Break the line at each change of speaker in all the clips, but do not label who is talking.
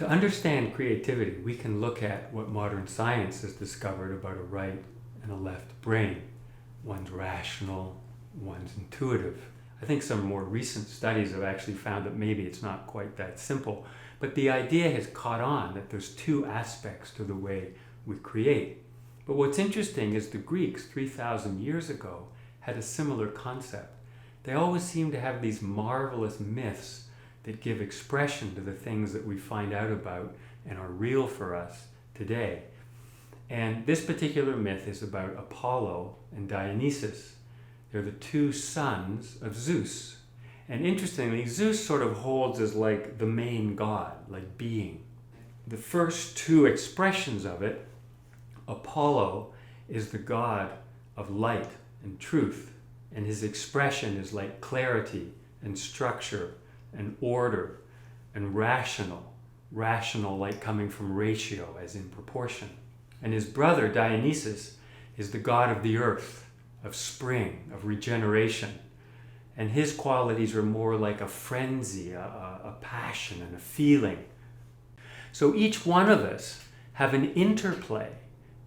To understand creativity, we can look at what modern science has discovered about a right and a left brain. One's rational, one's intuitive. I think some more recent studies have actually found that maybe it's not quite that simple, but the idea has caught on that there's two aspects to the way we create. But what's interesting is the Greeks 3,000 years ago had a similar concept. They always seem to have these marvelous myths that give expression to the things that we find out about and are real for us today. And this particular myth is about Apollo and Dionysus. They're the two sons of Zeus. And interestingly, Zeus sort of holds as like the main god, like being. The first two expressions of it, Apollo is the god of light and truth, and his expression is like clarity and structure and order and rational like coming from ratio, as in proportion. And his brother Dionysus is the god of the earth, of spring, of regeneration, and his qualities are more like a frenzy, a passion and a feeling. So each one of us have an interplay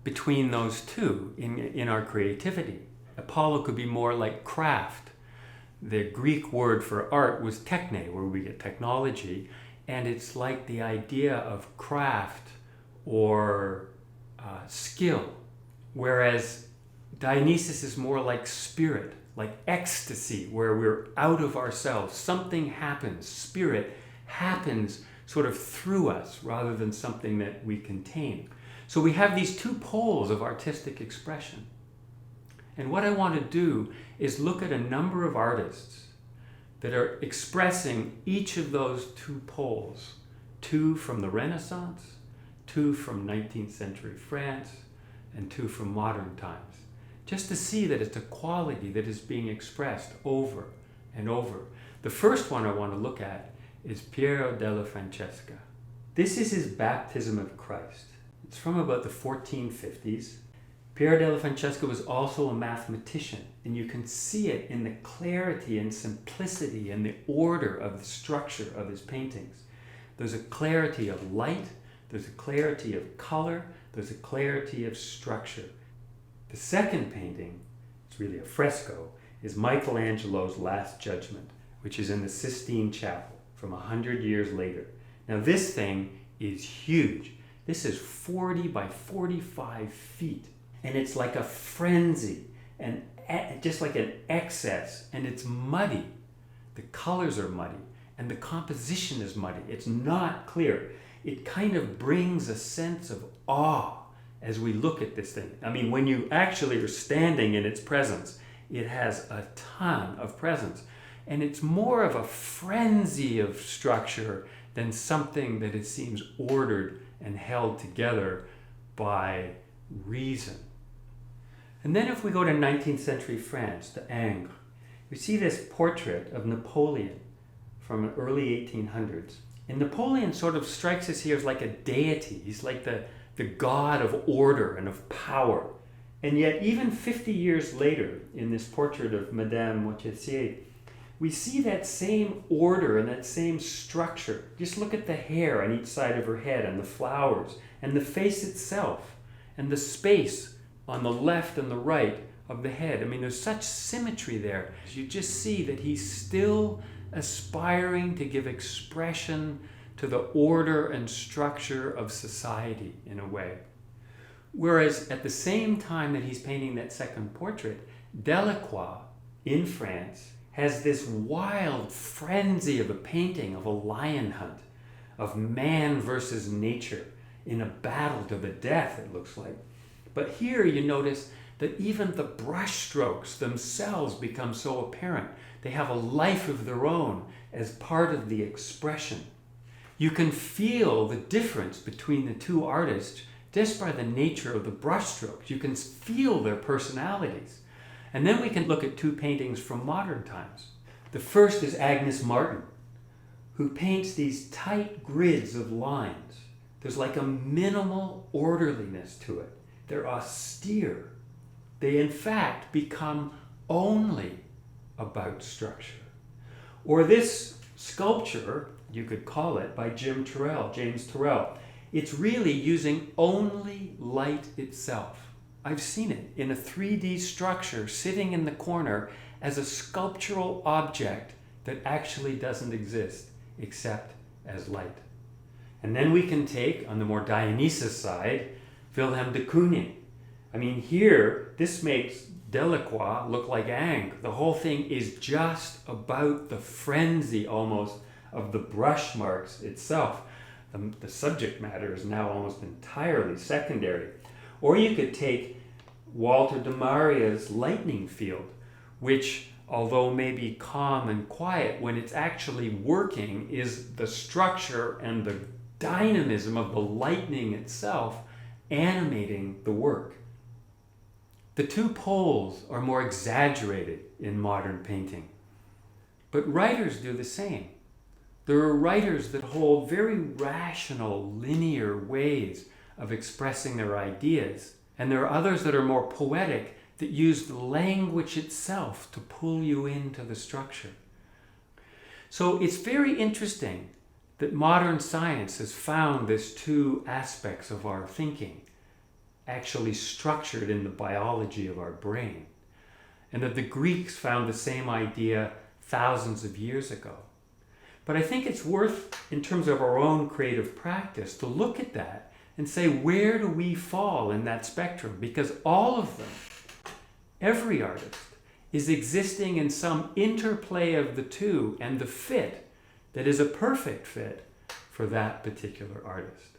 between those two in our creativity. Apollo could be more like craft. The Greek word for art was techne, where we get technology, and it's like the idea of craft or skill, whereas Dionysus is more like spirit, like ecstasy, where we're out of ourselves. Something happens, spirit happens sort of through us rather than something that we contain. So we have these two poles of artistic expression. And what I want to do is look at a number of artists that are expressing each of those two poles. Two from the Renaissance, two from 19th century France, and two from modern times. Just to see that it's a quality that is being expressed over and over. The first one I want to look at is Piero della Francesca. This is his Baptism of Christ. It's from about the 1450s. Piero della Francesca was also a mathematician, and you can see it in the clarity and simplicity and the order of the structure of his paintings. There's a clarity of light, there's a clarity of color, there's a clarity of structure. The second painting, it's really a fresco, is Michelangelo's Last Judgement, which is in the Sistine Chapel from 100 years later. Now this thing is huge. This is 40 by 45 feet. And it's like a frenzy, and just like an excess, and it's muddy. The colors are muddy, and the composition is muddy. It's not clear. It kind of brings a sense of awe as we look at this thing. I mean, when you actually are standing in its presence, it has a ton of presence. And it's more of a frenzy of structure than something that it seems ordered and held together by reason. And then if we go to 19th century France, to Ingres, we see this portrait of Napoleon from the early 1800s. And Napoleon sort of strikes us here as like a deity. He's like the god of order and of power. And yet even 50 years later, in this portrait of Madame Moitessier, we see that same order and that same structure. Just look at the hair on each side of her head and the flowers and the face itself and the space on the left and the right of the head. I mean, there's such symmetry there. You just see that he's still aspiring to give expression to the order and structure of society in a way. Whereas at the same time that he's painting that second portrait, Della in France has this wild frenzy of a painting of a lion hunt, of man versus nature in a battle to the death, it looks like. But here you notice that even the brushstrokes themselves become so apparent. They have a life of their own as part of the expression. You can feel the difference between the two artists just by the nature of the brushstrokes. You can feel their personalities. And then we can look at two paintings from modern times. The first is Agnes Martin, who paints these tight grids of lines. There's like a minimal orderliness to it. They're austere. They in fact become only about structure. Or this sculpture you could call it, by James Turrell. It's really using only light itself. I've seen it in a 3D structure sitting in the corner as a sculptural object that actually doesn't exist except as light. And then we can take, on the more Dionysus side, Wilhelm de Kooning. I mean, here, this makes Delacroix look like Ingres. The whole thing is just about the frenzy almost of the brush marks itself. The subject matter is now almost entirely secondary. Or you could take Walter de Maria's lightning field, which, although maybe calm and quiet, when it's actually working, is the structure and the dynamism of the lightning itself animating the work. The two poles are more exaggerated in modern painting, but writers do the same. There are writers that hold very rational, linear ways of expressing their ideas, and there are others that are more poetic that use the language itself to pull you into the structure. So it's very interesting that modern science has found these two aspects of our thinking actually structured in the biology of our brain, and that the Greeks found the same idea thousands of years ago. But I think it's worth, in terms of our own creative practice, to look at that and say, where do we fall in that spectrum? Because all of them, every artist, is existing in some interplay of the two and the fit that is a perfect fit for that particular artist.